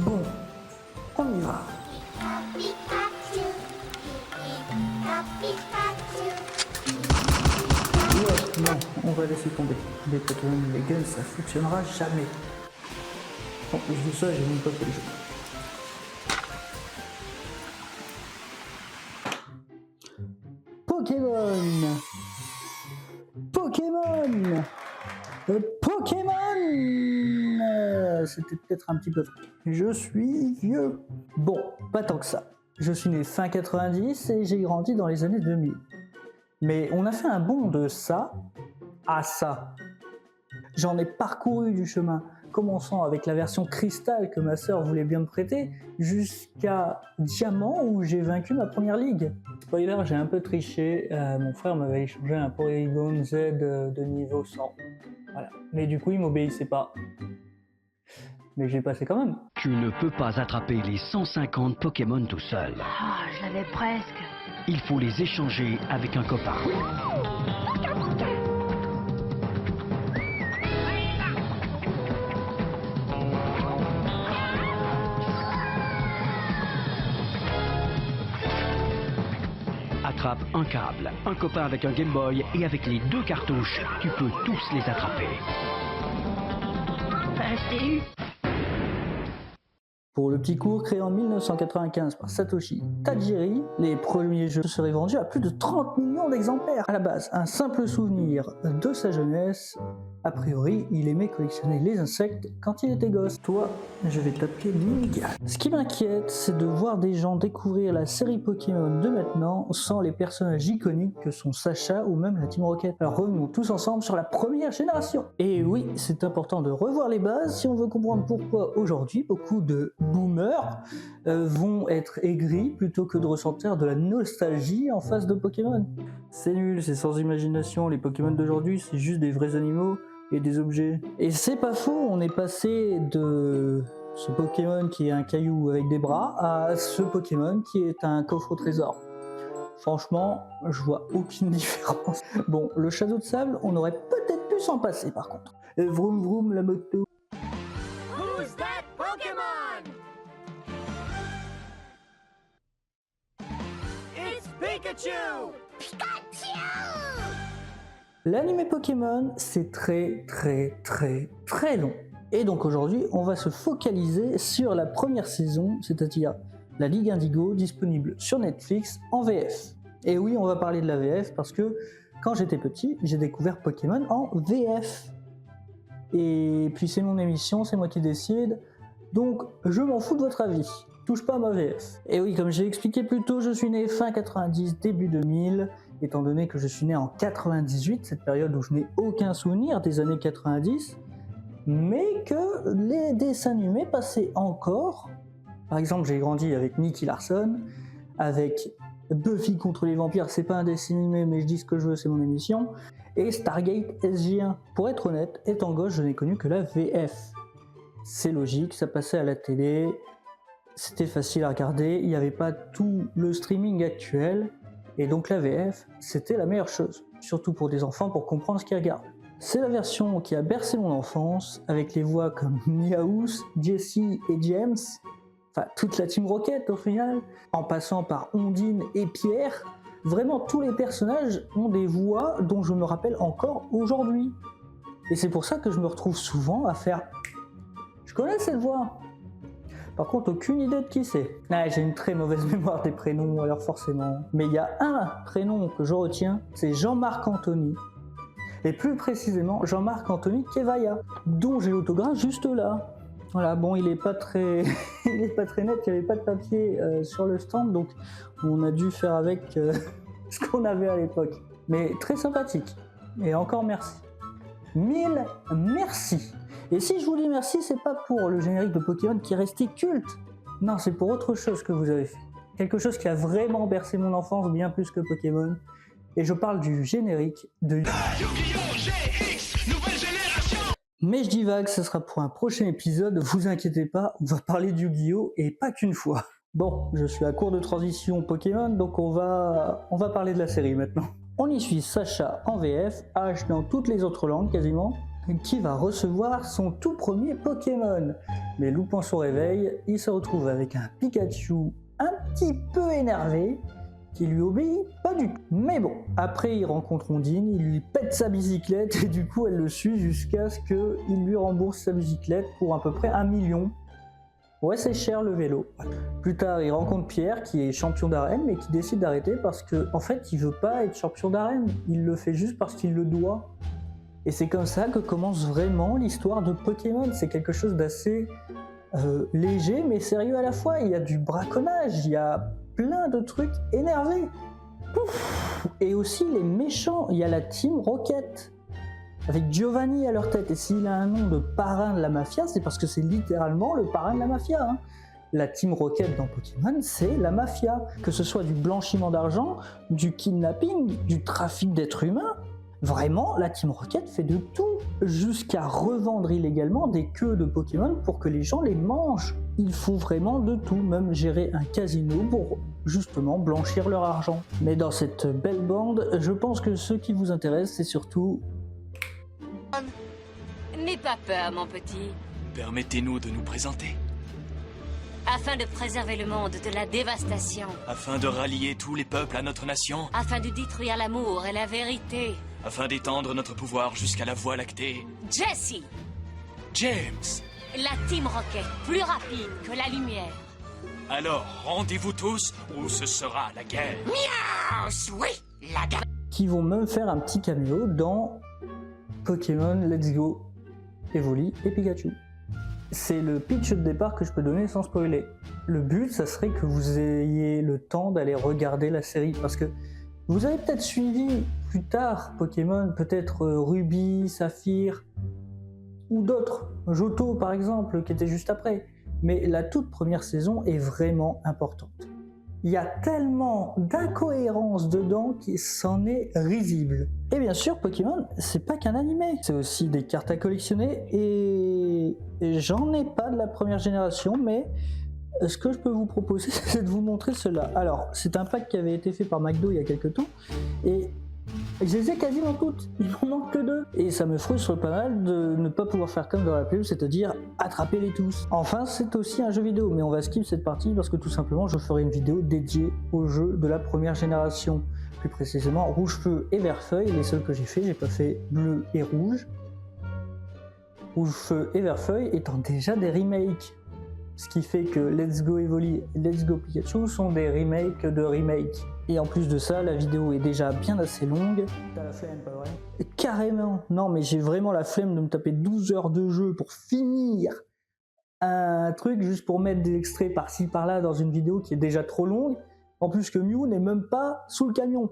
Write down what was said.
Bon, on y va. Ouais, non, on va laisser tomber. Les Pokémon Legends, ça fonctionnera jamais. En plus de ça, j'ai même pas fait le jeu. Pokémon Pokémon C'était peut-être un petit peu trop. Je suis vieux. Bon, pas tant que ça. Je suis né fin 90 et j'ai grandi dans les années 2000. Mais on a fait un bond de ça à ça. J'en ai parcouru du chemin, commençant avec la version cristal que ma sœur voulait bien me prêter, jusqu'à diamant où j'ai vaincu ma première ligue. Spoiler, j'ai un peu triché, mon frère m'avait échangé un Porygon Z de niveau 100. Voilà. Mais du coup il m'obéissait pas. Mais j'ai passé quand même. Tu ne peux pas attraper les 150 Pokémon tout seul. Ah, je l'avais presque. Il faut les échanger avec un copain. Attrape un câble, un copain avec un Game Boy et avec les 2 cartouches, tu peux tous les attraper. Je t'ai eu. Pour le petit cours créé en 1995 par Satoshi Tajiri, les premiers jeux seraient vendus à plus de 30 millions d'exemplaires. À la base, un simple souvenir de sa jeunesse. A priori, il aimait collectionner les insectes quand il était gosse. Toi, je vais t'appeler Miniga. Ce qui m'inquiète, c'est de voir des gens découvrir la série Pokémon de maintenant sans les personnages iconiques que sont Sacha ou même la Team Rocket. Alors revenons tous ensemble sur la première génération. Et oui, c'est important de revoir les bases si on veut comprendre pourquoi aujourd'hui beaucoup de boomers vont être aigris plutôt que de ressentir de la nostalgie en face de Pokémon. C'est nul, c'est sans imagination, les Pokémon d'aujourd'hui c'est juste des vrais animaux et des objets. Et c'est pas faux, on est passé de ce Pokémon qui est un caillou avec des bras à ce Pokémon qui est un coffre au trésor. Franchement, je vois aucune différence. Bon, le château de sable, on aurait peut-être pu s'en passer par contre. Et vroom vroom la moto. Who's that Pokémon? It's Pikachu! L'anime Pokémon, c'est très long. Et donc aujourd'hui, on va se focaliser sur la première saison, c'est-à-dire la Ligue Indigo, disponible sur Netflix en VF. Et oui, on va parler de la VF parce que quand j'étais petit, j'ai découvert Pokémon en VF. Et puis c'est mon émission, c'est moi qui décide, donc je m'en fous de votre avis. Touche pas à ma VF. Et oui, comme j'ai expliqué plus tôt, je suis né fin 90, début 2000, étant donné que je suis né en 98, cette période où je n'ai aucun souvenir des années 90, mais que les dessins animés passaient encore. Par exemple, j'ai grandi avec Nicky Larson, avec Buffy contre les vampires, c'est pas un dessin animé, mais je dis ce que je veux, c'est mon émission, et Stargate SG1. Pour être honnête, étant gauche, je n'ai connu que la VF. C'est logique, ça passait à la télé, c'était facile à regarder, il n'y avait pas tout le streaming actuel, et donc la VF, c'était la meilleure chose, surtout pour des enfants pour comprendre ce qu'ils regardent. C'est la version qui a bercé mon enfance, avec les voix comme Miaous, Jessie et James, enfin toute la Team Rocket au final, en passant par Ondine et Pierre. Vraiment tous les personnages ont des voix dont je me rappelle encore aujourd'hui. Et c'est pour ça que je me retrouve souvent à faire « Je connais cette voix !» Par contre, aucune idée de qui c'est. Ah, j'ai une très mauvaise mémoire des prénoms, alors forcément. Mais il y a un prénom que je retiens, c'est Jean-Marc Anthony. Et plus précisément, Jean-Marc Anthony Kevaya, dont j'ai l'autographe juste là. Voilà, bon, il est pas très net, il n'y avait pas de papier sur le stand, donc on a dû faire avec ce qu'on avait à l'époque. Mais très sympathique. Et encore merci. 1000 merci. Et si je vous dis merci, c'est pas pour le générique de Pokémon qui est resté culte. Non, c'est pour autre chose que vous avez fait. Quelque chose qui a vraiment bercé mon enfance bien plus que Pokémon. Et je parle du générique de Yu-Gi-Oh! GX, nouvelle génération! Mais je divague, ce sera pour un prochain épisode, vous inquiétez pas, on va parler du Yu-Gi-Oh! Et pas qu'une fois. Bon, je suis à court de transition Pokémon, donc on va parler de la série maintenant. On y suit Sacha en VF, Ash dans toutes les autres langues quasiment, qui va recevoir son tout premier Pokémon. Mais loupant son réveil, il se retrouve avec un Pikachu un petit peu énervé, qui lui obéit pas du tout. Mais bon, après il rencontre Ondine, il lui pète sa bicyclette et du coup elle le suit jusqu'à ce qu'il lui rembourse sa bicyclette pour à peu près 1 million. Ouais, c'est cher le vélo. Plus tard, il rencontre Pierre qui est champion d'arène mais qui décide d'arrêter parce que en fait, il veut pas être champion d'arène, il le fait juste parce qu'il le doit. Et c'est comme ça que commence vraiment l'histoire de Pokémon. C'est quelque chose d'assez léger mais sérieux à la fois. Il y a du braconnage, il y a plein de trucs énervés. Pouf. Et aussi les méchants, il y a la Team Rocket avec Giovanni à leur tête. Et s'il a un nom de parrain de la mafia, c'est parce que c'est littéralement le parrain de la mafia, hein. La Team Rocket dans Pokémon, c'est la mafia. Que ce soit du blanchiment d'argent, du kidnapping, du trafic d'êtres humains, vraiment, la Team Rocket fait de tout, jusqu'à revendre illégalement des queues de Pokémon pour que les gens les mangent. Ils font vraiment de tout, même gérer un casino pour justement blanchir leur argent. Mais dans cette belle bande, je pense que ce qui vous intéresse, c'est surtout... N'aie pas peur, mon petit. Permettez-nous de nous présenter. Afin de préserver le monde de la dévastation. Afin de rallier tous les peuples à notre nation. Afin de détruire l'amour et la vérité. Afin d'étendre notre pouvoir jusqu'à la Voie lactée. Jesse, James. la Team Rocket, plus rapide que la lumière. Alors, rendez-vous tous ou ce sera la guerre. Miaou, oui, la guerre. qui vont même faire un petit caméo dans Pokémon Let's Go, Evoli et Pikachu. C'est le pitch de départ que je peux donner sans spoiler. Le but, ça serait que vous ayez le temps d'aller regarder la série, parce que vous avez peut-être suivi plus tard Pokémon, peut-être Ruby, Saphir, ou d'autres, Johto par exemple, qui était juste après. Mais la toute première saison est vraiment importante. Il y a tellement d'incohérences dedans qui s'en est risible. Et bien sûr, Pokémon, c'est pas qu'un animé, c'est aussi des cartes à collectionner, et j'en ai pas de la première génération, mais ce que je peux vous proposer, c'est de vous montrer cela. Alors, c'est un pack qui avait été fait par McDo il y a quelques temps, et je les ai quasiment toutes, il m'en manque que 2. Et ça me frustre pas mal de ne pas pouvoir faire comme dans la pub, c'est-à-dire attraper-les tous. Enfin, c'est aussi un jeu vidéo, mais on va skip cette partie parce que tout simplement, je ferai une vidéo dédiée aux jeux de la première génération. Plus précisément, Rouge-Feu et Vert-Feuille, les seuls que j'ai fait, j'ai pas fait Bleu et Rouge. Rouge-Feu et Vert-Feuille étant déjà des remakes. Ce qui fait que Let's Go Evoli et Let's Go Pikachu sont des remakes de remakes. Et en plus de ça, la vidéo est déjà bien assez longue. T'as la flemme, pas vrai? Carrément. Non, mais j'ai vraiment la flemme de me taper 12 heures de jeu pour finir un truc juste pour mettre des extraits par-ci par-là dans une vidéo qui est déjà trop longue. En plus que Mew n'est même pas sous le camion.